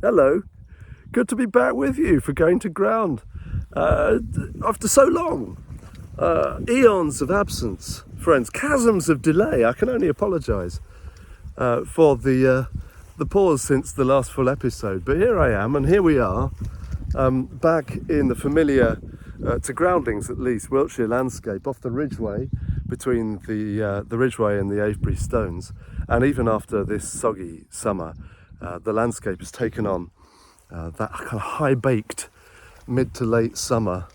Hello. Good to be back with you for Going to Ground. After so long, eons of absence, friends, chasms of delay. I can only apologise for the pause since the last full episode. But here I am, and here we are, back in the familiar, to groundings at least, Wiltshire landscape off the Ridgeway, between the Ridgeway and the Avebury Stones. And even after this soggy summer, the landscape has taken on that kind of high-baked mid to late summer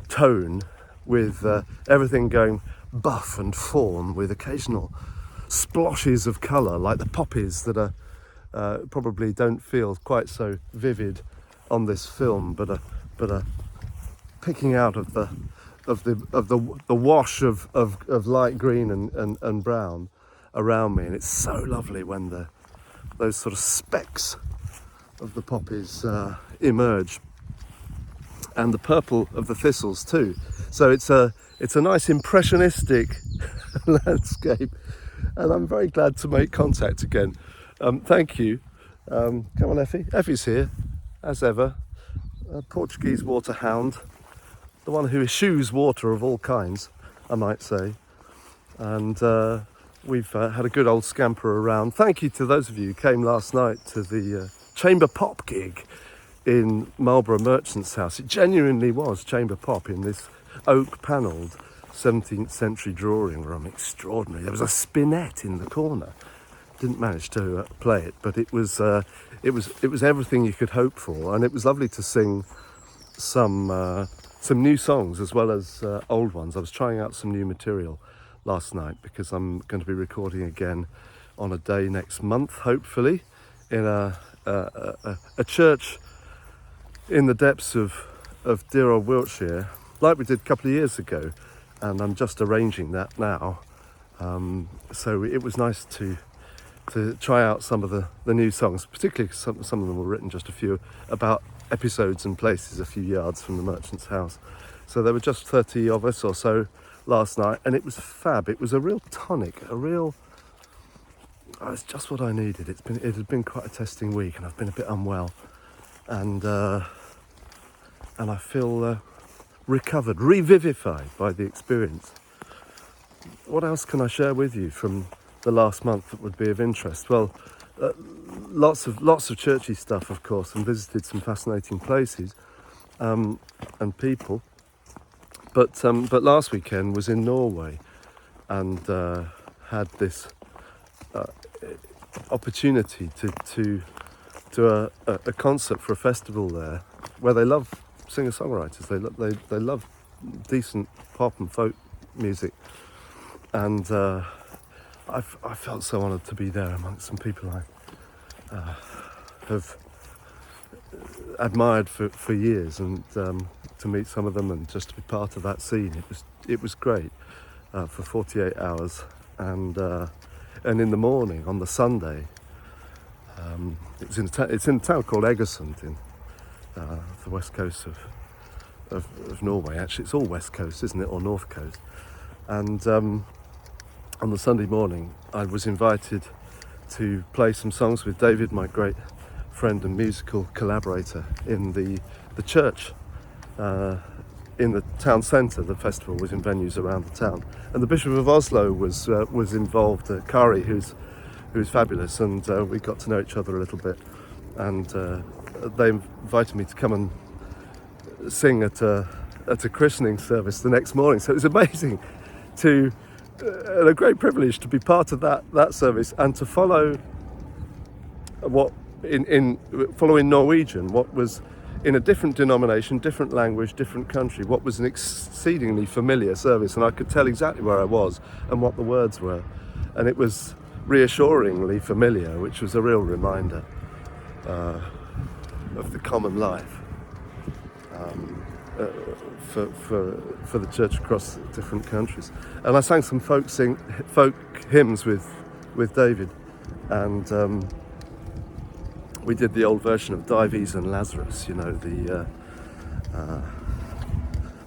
tone, with everything going buff and fawn, with occasional splotches of colour like the poppies that are probably don't feel quite so vivid on this film, but are picking out of the wash of light green and brown around me. And it's so lovely when those sort of specks of the poppies emerge, and the purple of the thistles too. So it's a nice impressionistic landscape, and I'm very glad to make contact again. Thank you. Come on, Effie. Effie's here, as ever. A Portuguese water hound, the one who eschews water of all kinds, I might say. And we've had a good old scamper around. Thank you to those of you who came last night to the Chamber Pop gig in Marlborough Merchant's House. It genuinely was Chamber Pop in this oak-panelled 17th century drawing room. Extraordinary. There was a spinet in the corner. Didn't manage to play it, but it was everything you could hope for, and it was lovely to sing some new songs as well as old ones. I was trying out some new material last night because I'm going to be recording again on a day next month, hopefully, in a church in the depths of dear old Wiltshire, like we did a couple of years ago, and I'm just arranging that now. So it was nice to try out some of the new songs, particularly because some of them were written just about episodes and places a few yards from the Merchant's House. So there were just 30 of us or so last night, and it was fab. It was a real tonic, it's just what I needed. It had been quite a testing week, and I've been a bit unwell, and I feel recovered, revivified by the experience. What else can I share with you from the last month that would be of interest? Well, lots of churchy stuff, of course, and visited some fascinating places and people. But last weekend was in Norway, and had this opportunity to a concert for a festival there, where they love singer-songwriters. They love decent pop and folk music, and I felt so honoured to be there amongst some people I have admired for years, and to meet some of them and just to be part of that scene. It was great for 48 hours, and in the morning on the Sunday, it's in a town called Egersund in the west coast of Norway. Actually, it's all west coast, isn't it, or north coast? And on the Sunday morning, I was invited to play some songs with David, my great friend and musical collaborator, in the church in the town centre. The festival was in venues around the town, and the Bishop of Oslo was involved, Kari, who's fabulous, and we got to know each other a little bit, and they invited me to come and sing at a christening service the next morning. So it was amazing and a great privilege to be part of that service, and to follow following Norwegian, what was in a different denomination, different language, different country, what was an exceedingly familiar service, and I could tell exactly where I was and what the words were, and it was reassuringly familiar, which was a real reminder of the common life for the church across different countries. And I sang some folk hymns with David, and we did the old version of Dives and Lazarus. You know,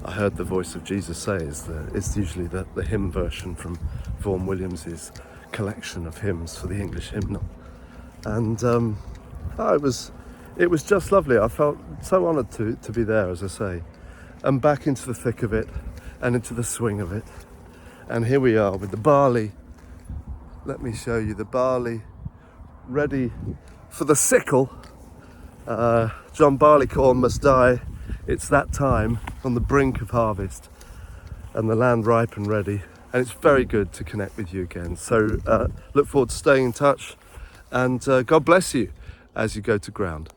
I heard the voice of Jesus say is usually the hymn version from Vaughan Williams's collection of hymns for the English hymnal. And it was it was just lovely. I felt so honoured to be there, as I say, and back into the thick of it and into the swing of it. And here we are with the barley. Let me show you the barley ready for the sickle. John Barleycorn must die. It's that time, on the brink of harvest, and the land ripe and ready. And it's very good to connect with you again. So look forward to staying in touch, and God bless you as you go to ground.